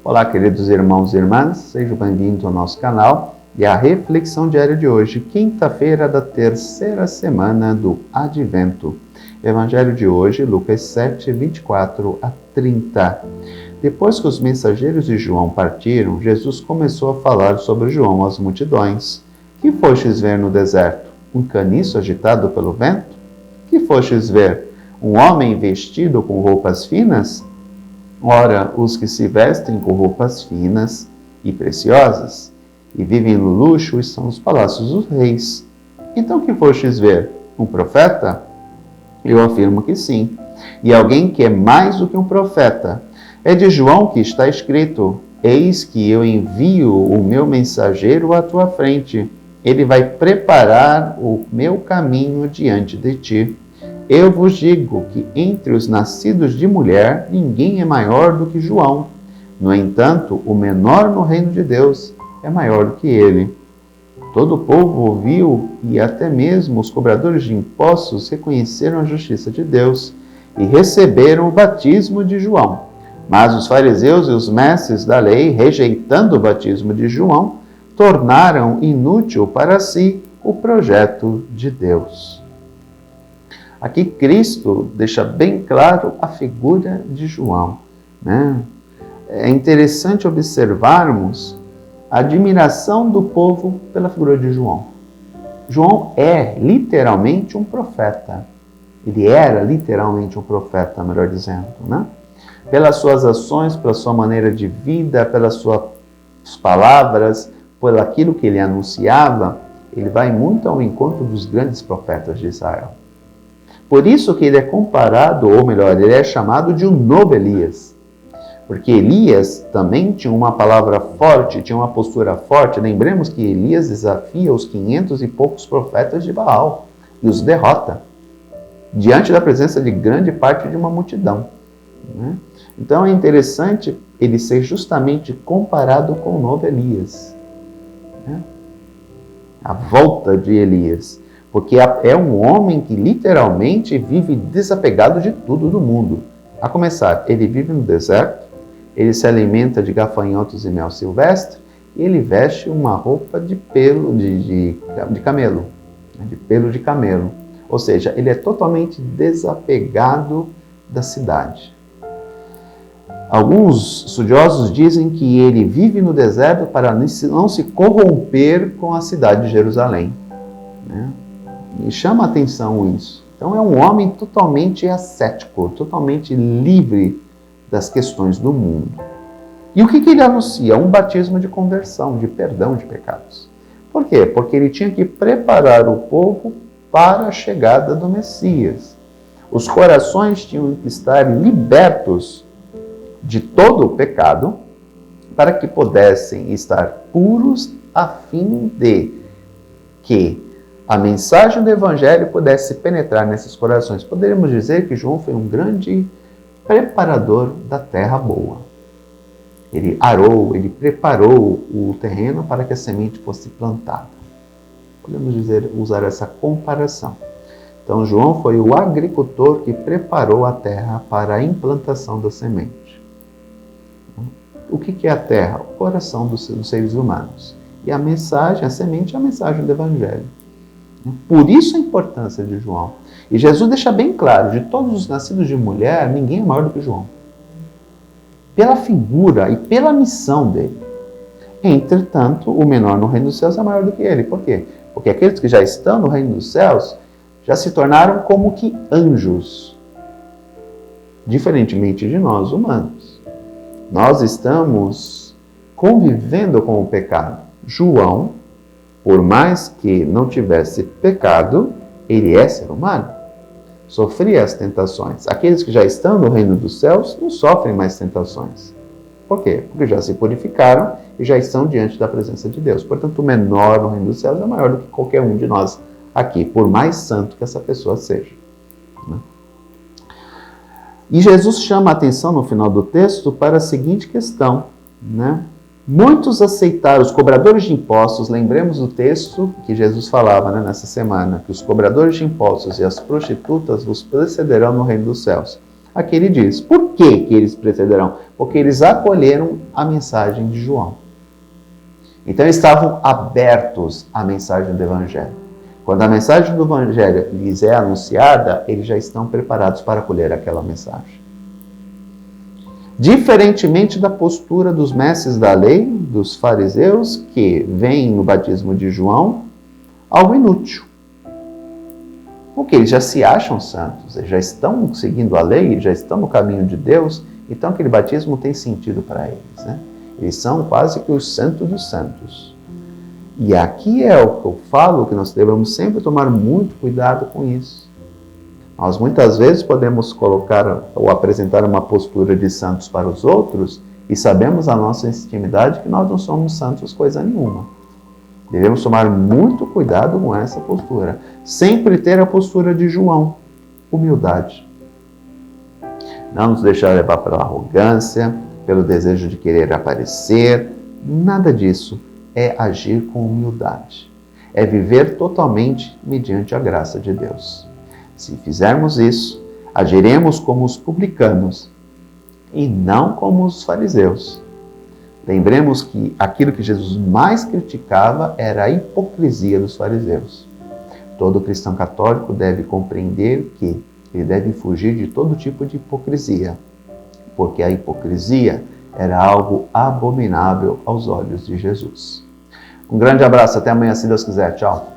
Olá, queridos irmãos e irmãs, sejam bem-vindos ao nosso canal e à reflexão diária de hoje, quinta-feira da terceira semana do Advento. Evangelho de hoje, Lucas 7, 24 a 30. Depois que os mensageiros de João partiram, Jesus começou a falar sobre João às multidões. Que fostes ver no deserto? Um caniço agitado pelo vento? Que fostes ver? Um homem vestido com roupas finas? Ora, os que se vestem com roupas finas e preciosas e vivem no luxo estão nos palácios dos reis. Então, que fostes ver? Um profeta? Eu afirmo que sim. E alguém que é mais do que um profeta. É de João que está escrito: eis que eu envio o meu mensageiro à tua frente. Ele vai preparar o meu caminho diante de ti. Eu vos digo que entre os nascidos de mulher, ninguém é maior do que João. No entanto, o menor no reino de Deus é maior do que ele. Todo o povo ouviu e até mesmo os cobradores de impostos reconheceram a justiça de Deus e receberam o batismo de João. Mas os fariseus e os mestres da lei, rejeitando o batismo de João, tornaram inútil para si o projeto de Deus. Aqui Cristo deixa bem claro a figura de João, né? É interessante observarmos a admiração do povo pela figura de João. João é literalmente um profeta. Ele era literalmente um profeta, melhor dizendo, né? Pelas suas ações, pela sua maneira de vida, pelas suas palavras, por aquilo que ele anunciava, ele vai muito ao encontro dos grandes profetas de Israel. Por isso que ele é comparado, ou melhor, ele é chamado de um novo Elias. Porque Elias também tinha uma palavra forte, tinha uma postura forte. Lembremos que Elias desafia os 500 e poucos profetas de Baal e os derrota diante da presença de grande parte de uma multidão, né? Então é interessante ele ser justamente comparado com o novo Elias, né? A volta de Elias. Porque é um homem que literalmente vive desapegado de tudo do mundo. A começar, ele vive no deserto, ele se alimenta de gafanhotos e mel silvestre, e ele veste uma roupa de pelo de camelo, de pelo de camelo. Ou seja, ele é totalmente desapegado da cidade. Alguns estudiosos dizem que ele vive no deserto para não se corromper com a cidade de Jerusalém, né? E chama a atenção isso. Então é um homem totalmente ascético, totalmente livre das questões do mundo. E o que ele anuncia? Um batismo de conversão, de perdão de pecados. Por quê? Porque ele tinha que preparar o povo para a chegada do Messias. Os corações tinham que estar libertos de todo o pecado para que pudessem estar puros a fim de que a mensagem do Evangelho pudesse penetrar nesses corações. Poderíamos dizer que João foi um grande preparador da terra boa. Ele arou, ele preparou o terreno para que a semente fosse plantada. Podemos usar essa comparação. Então, João foi o agricultor que preparou a terra para a implantação da semente. O que é a terra? O coração dos seres humanos. E a mensagem, a semente é a mensagem do Evangelho. Por isso a importância de João. E Jesus deixa bem claro, de todos os nascidos de mulher, ninguém é maior do que João. Pela figura e pela missão dele. Entretanto, o menor no reino dos céus é maior do que ele. Por quê? Porque aqueles que já estão no reino dos céus já se tornaram como que anjos. Diferentemente de nós, humanos. Nós estamos convivendo com o pecado. João, por mais que não tivesse pecado, ele é ser humano. Sofria as tentações. Aqueles que já estão no reino dos céus não sofrem mais tentações. Por quê? Porque já se purificaram e já estão diante da presença de Deus. Portanto, o menor no reino dos céus é maior do que qualquer um de nós aqui, por mais santo que essa pessoa seja, né? E Jesus chama a atenção no final do texto para a seguinte questão, né? Muitos aceitaram, os cobradores de impostos, lembremos do texto que Jesus falava, né, nessa semana, que os cobradores de impostos e as prostitutas vos precederão no reino dos céus. Aqui ele diz, por que eles precederão? Porque eles acolheram a mensagem de João. Então estavam abertos à mensagem do Evangelho. Quando a mensagem do Evangelho lhes é anunciada, eles já estão preparados para acolher aquela mensagem. Diferentemente da postura dos mestres da lei, dos fariseus, que veem no batismo de João algo inútil. Porque eles já se acham santos, eles já estão seguindo a lei, já estão no caminho de Deus, então aquele batismo tem sentido para eles, né? Eles são quase que os santos dos santos. E aqui é o que eu falo, que nós devemos sempre tomar muito cuidado com isso. Nós muitas vezes podemos colocar ou apresentar uma postura de santos para os outros e sabemos a nossa intimidade que nós não somos santos coisa nenhuma. Devemos tomar muito cuidado com essa postura. Sempre ter a postura de João, humildade. Não nos deixar levar pela arrogância, pelo desejo de querer aparecer. Nada disso. É agir com humildade. É viver totalmente mediante a graça de Deus. Se fizermos isso, agiremos como os publicanos e não como os fariseus. Lembremos que aquilo que Jesus mais criticava era a hipocrisia dos fariseus. Todo cristão católico deve compreender que ele deve fugir de todo tipo de hipocrisia, porque a hipocrisia era algo abominável aos olhos de Jesus. Um grande abraço, até amanhã, se Deus quiser. Tchau.